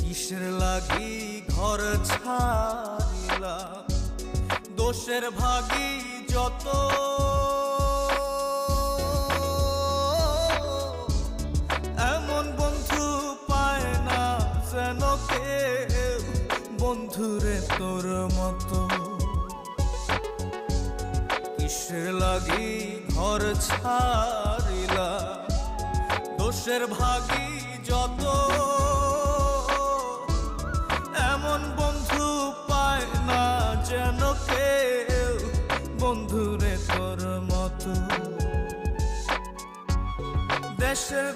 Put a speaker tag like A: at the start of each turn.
A: কিসের লাগি ঘর ছাড়িলাম, দোষের ভাগী যত, এমন বন্ধু পায় না যেন কেউ, বন্ধুরে তোর মতো। কিসের লাগি ঘর ছাড়িলাম, দোষের ভাগী যত, এমন বন্ধু পায় না যেন কেউ, বন্ধুরে তোর মতো। দেশের